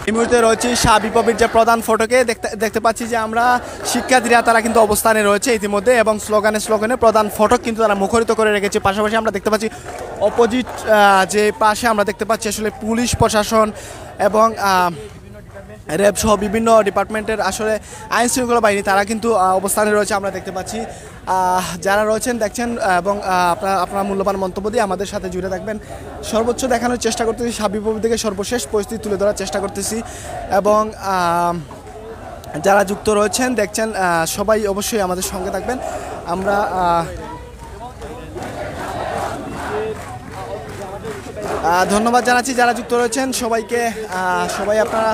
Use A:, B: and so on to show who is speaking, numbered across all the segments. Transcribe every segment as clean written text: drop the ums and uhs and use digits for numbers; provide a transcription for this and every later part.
A: এই মুহূর্তে রয়েছে সাবিপ্রবির যে প্রধান ফটকে দেখতে পাচ্ছি যে আমরা শিক্ষার্থীরা তারা কিন্তু অবস্থানে রয়েছে ইতিমধ্যে এবং স্লোগানে প্রধান ফটক কিন্তু তারা মুখরিত করে রেখেছে। পাশাপাশি আমরা দেখতে পাচ্ছি অপোজিট যে পাশে আমরা দেখতে পাচ্ছি আসলে পুলিশ প্রশাসন এবং র্যাব সহ বিভিন্ন ডিপার্টমেন্টের আসলে আইন শৃঙ্খলা বাহিনী তারা কিন্তু অবস্থানে রয়েছে আমরা দেখতে পাচ্ছি। যারা রয়েছেন দেখছেন এবং আপনার মূল্যবান মন্তব্য দিয়ে আমাদের সাথে জুড়ে থাকবেন। সর্বোচ্চ দেখানোর চেষ্টা করতেছি, সাবিপ্রবি থেকে সর্বশেষ পরিস্থিতি তুলে ধরার চেষ্টা করতেছি এবং যারা যুক্ত রয়েছেন দেখছেন সবাই অবশ্যই আমাদের সঙ্গে থাকবেন। আমরা ধন্যবাদ জানাচ্ছি যারা যুক্ত রয়েছেন সবাইকে। সবাই আপনারা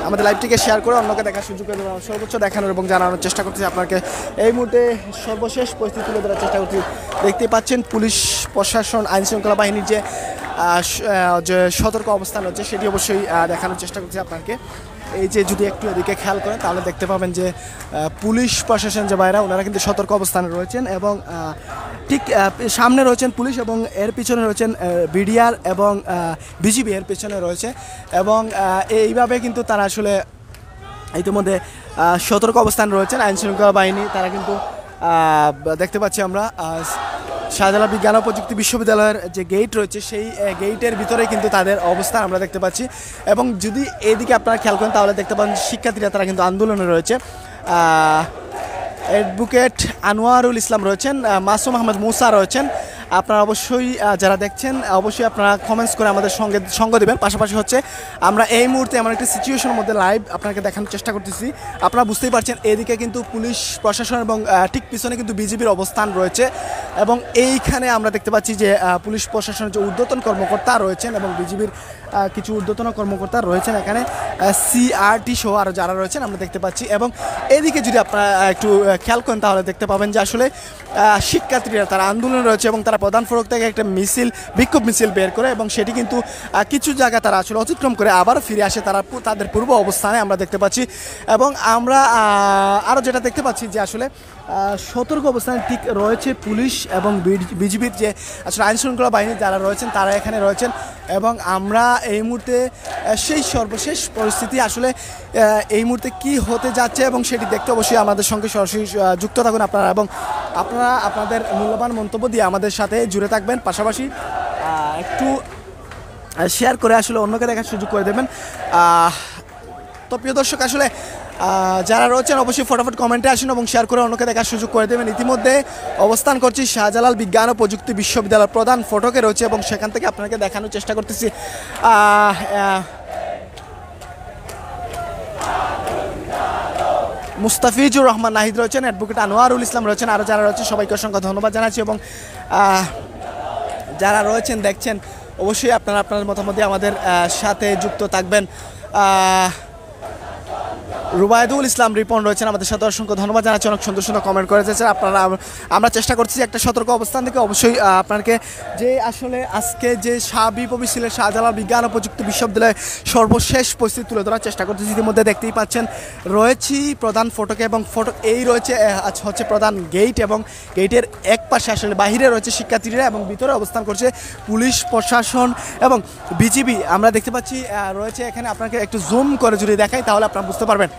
A: আমাদের লাইভটিকে শেয়ার করে অন্যকে দেখার সুযোগ করে দেবেন। সর্বোচ্চ দেখানোর এবং জানানোর চেষ্টা করতেছি আপনাকে। এই মুহূর্তে সর্বশেষ পরিস্থিতি তুলে ধরার চেষ্টা করছি। দেখতে পাচ্ছেন পুলিশ প্রশাসন আইন শৃঙ্খলা বাহিনীর যে সতর্ক অবস্থান হচ্ছে সেটি অবশ্যই দেখানোর চেষ্টা করছি আপনাকে। এই যে যদি একটু এদিকে খেয়াল করেন তাহলে দেখতে পাবেন যে পুলিশ প্রশাসন যে ভাইরা ওনারা কিন্তু সতর্ক অবস্থানে রয়েছেন এবং ঠিক সামনে রয়েছেন পুলিশ এবং এর পিছনে রয়েছেন বিডিআর এবং বিজিবি এর পিছনে রয়েছে এবং এইভাবে কিন্তু তারা আসলে ইতিমধ্যে সতর্ক অবস্থান রয়েছেন আইন শৃঙ্খলা বাহিনী। তারা কিন্তু দেখতে পাচ্ছি আমরা শাহজালাল বিজ্ঞান ও প্রযুক্তি বিশ্ববিদ্যালয়ের যে গেট রয়েছে সেই গেটের ভিতরে কিন্তু তাদের অবস্থান আমরা দেখতে পাচ্ছি এবং যদি এইদিকে আপনারা খেয়াল করেন তাহলে দেখতে পান শিক্ষার্থীরা তারা কিন্তু আন্দোলনে রয়েছে। অ্যাডভোকেট আনোয়ারুল ইসলাম রয়েছেন, মাসুম আহমেদ মুসা রয়েছেন। আপনারা অবশ্যই যারা দেখছেন অবশ্যই আপনারা কমেন্টস করে আমাদের সঙ্গ দেবেন। পাশাপাশি হচ্ছে আমরা এই মুহূর্তে এমন একটা সিচুয়েশনের মধ্যে লাইভ আপনাকে দেখানোর চেষ্টা করতেছি। আপনারা বুঝতেই পারছেন এদিকে কিন্তু পুলিশ প্রশাসন এবং ঠিক পিছনে কিন্তু বিজিবির অবস্থান রয়েছে এবং এইখানে আমরা দেখতে পাচ্ছি যে পুলিশ প্রশাসনের যে ঊর্ধ্বতন কর্মকর্তা রয়েছেন এবং বিজিবির কিছু ঊর্ধ্বতন কর্মকর্তা রয়েছেন এখানে, সিআরটি সহ আরও যারা রয়েছেন আমরা দেখতে পাচ্ছি। এবং এদিকে যদি আপনারা একটু খেয়াল করেন তাহলে দেখতে পাবেন যে আসলে শিক্ষার্থীরা তারা আন্দোলনে রয়েছে এবং তারা প্রধান ফটক থেকে একটা বিক্ষোভ মিছিল বের করে এবং সেটি কিন্তু কিছু জায়গা তারা আসলে অতিক্রম করে আবার ফিরে আসে তারা তাদের পূর্ব অবস্থানে আমরা দেখতে পাচ্ছি। এবং আমরা আরও যেটা দেখতে পাচ্ছি যে আসলে সতর্ক অবস্থানে ঠিক রয়েছে পুলিশ এবং বিজিবির যে আসলে আইন শৃঙ্খলা বাহিনী যারা রয়েছেন তারা এখানে রয়েছেন এবং আমরা এই মুহূর্তে সেই সর্বশেষ পরিস্থিতি আসলে এই মুহূর্তে কি হতে যাচ্ছে এবং সেটি দেখতে অবশ্যই আমাদের সঙ্গে সরাসরি যুক্ত থাকুন আপনারা এবং আপনারা আপনাদের মূল্যবান মন্তব্য দিয়ে আমাদের সাথে জুড়ে থাকবেন। পাশাপাশি একটু শেয়ার করে আসলে অন্যকে দেখার সুযোগ করে দেবেন। তো প্রিয় দর্শক আসলে যারা রয়েছেন অবশ্যই ফটাফট কমেন্টে আসুন এবং শেয়ার করে অন্যকে দেখার সুযোগ করে দেবেন। ইতিমধ্যে অবস্থান করছি শাহজালাল বিজ্ঞান ও প্রযুক্তি বিশ্ববিদ্যালয়ের প্রধান ফটকে রয়েছে এবং সেখান থেকে আপনাকে দেখানোর চেষ্টা করতেছি। মুস্তাফিজুর রহমান নাহিদ রয়েছেন, অ্যাডভোকেট আনোয়ারুল ইসলাম রয়েছেন, আরও যারা রয়েছে সবাইকে অসংখ্য ধন্যবাদ জানাচ্ছি এবং যারা রয়েছেন দেখছেন অবশ্যই আপনারা আপনার মতামত দিয়ে আমাদের সাথে যুক্ত থাকবেন। রুবায়দুল ইসলাম রিপন রয়েছেন আমাদের সাথে, অসংখ্য ধন্যবাদ জানাচ্ছি, অনেক সুন্দর সুন্দর কমেন্ট করেছে আপনারা। আমরা চেষ্টা করছি একটা সতর্ক অবস্থান থেকে অবশ্যই আপনাকে যে আসলে আজকে যে সাবিপ্রবি ছিলেন শাহজালাল বিজ্ঞান ও প্রযুক্তি বিশ্ববিদ্যালয়ে সর্বশেষ পরিস্থিতি তুলে ধরার চেষ্টা করতেছি। ইতিমধ্যে দেখতেই পাচ্ছেন রয়েছি প্রধান ফটকে এবং ফটক এই রয়েছে হচ্ছে প্রধান গেট এবং গেটের এক পাশে আসলে বাহিরে রয়েছে শিক্ষার্থীরা এবং ভিতরে অবস্থান করছে পুলিশ প্রশাসন এবং বিজিবি আমরা দেখতে পাচ্ছি রয়েছে এখানে। আপনাকে একটু জুম করে যদি দেখাই তাহলে আপনারা বুঝতে পারবেন।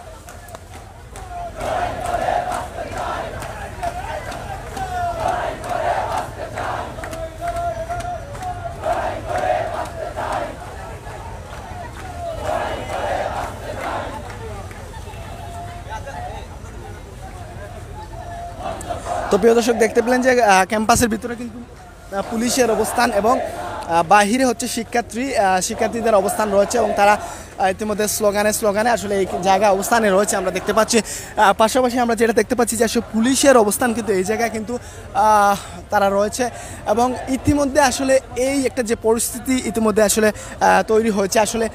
A: তো প্রিয় দর্শক দেখতে পেলেন যে ক্যাম্পাসের ভিতরে কিন্তু পুলিশের অবস্থান এবং বাহিরে হচ্ছে শিক্ষার্থীদের অবস্থান রয়েছে এবং তারা ইতিমধ্যে স্লোগানে আসলে এই জায়গায় অবস্থানে রয়েছে আমরা দেখতে পাচ্ছি। পাশাপাশি আমরা যেটা দেখতে পাচ্ছি যে আসলে পুলিশের অবস্থান কিন্তু এই জায়গায় কিন্তু তারা রয়েছে এবং ইতিমধ্যে আসলে এই একটা যে পরিস্থিতি ইতিমধ্যে আসলে তৈরি হয়েছে আসলে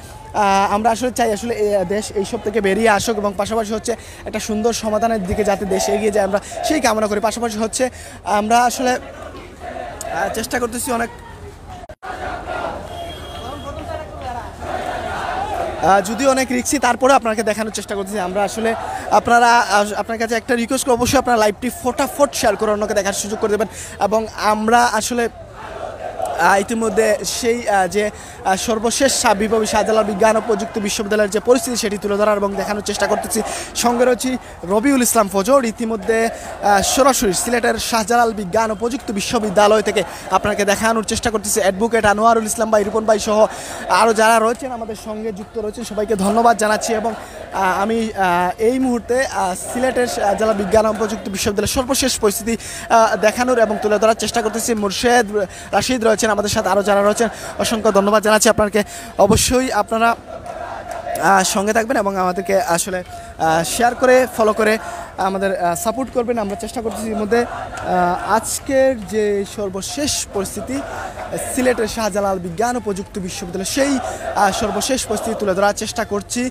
A: আমরা আসলে চাই আসলে দেশ এইসব থেকে বেরিয়ে আসুক এবং পাশাপাশি হচ্ছে একটা সুন্দর সমাধানের দিকে যাতে দেশ এগিয়ে যায় আমরা সেই কামনা করি। পাশাপাশি হচ্ছে আমরা আসলে চেষ্টা করতেছি অনেক যদিও অনেক রিক্সি তারপরে আপনাকে দেখানোর চেষ্টা করতেছি আমরা আসলে আপনার কাছে একটা রিকোয়েস্ট করব অবশ্যই আপনারা লাইভটি ফটাফট শেয়ার করে অন্যকে দেখার সুযোগ করে দেবেন এবং আমরা আসলে ইতিমধ্যে সেই যে সর্বশেষ বিপ্লবী শাহজালাল বিজ্ঞান ও প্রযুক্তি বিশ্ববিদ্যালয়ের যে পরিস্থিতি সেটি তুলে ধরার এবং দেখানোর চেষ্টা করতেছি। সঙ্গে রয়েছি রবিউল ইসলাম ফজর। ইতিমধ্যে সরাসরি সিলেটের শাহজালাল বিজ্ঞান ও প্রযুক্তি বিশ্ববিদ্যালয় থেকে আপনাকে দেখানোর চেষ্টা করতেছি। অ্যাডভোকেট আনোয়ারুল ইসলাম ভাই, রিপন ভাই সহ আরও যারা রয়েছেন আমাদের সঙ্গে যুক্ত রয়েছেন সবাইকে ধন্যবাদ জানাচ্ছি। এবং আমি এই মুহূর্তে সিলেটের শাহজালাল বিজ্ঞান ও প্রযুক্তি বিশ্ববিদ্যালয়ের সর্বশেষ পরিস্থিতি দেখানোর এবং তুলে ধরার চেষ্টা করতেছি। মুর্শেদ, রাশিদ রয়েছেন আমাদের সাথে, আরও যারা রয়েছেন অসংখ্য ধন্যবাদ জানাচ্ছি আপনাকে। অবশ্যই আপনারা সঙ্গে থাকবেন এবং আমাদেরকে আসলে শেয়ার করে ফলো করে আমাদের সাপোর্ট করবেন। আমরা চেষ্টা করতেছি এর মধ্যে আজকের যে সর্বশেষ পরিস্থিতি সিলেটের শাহজালাল বিজ্ঞান ও প্রযুক্তি বিশ্ববিদ্যালয় সেই সর্বশেষ পরিস্থিতি তুলে ধরার চেষ্টা করছি।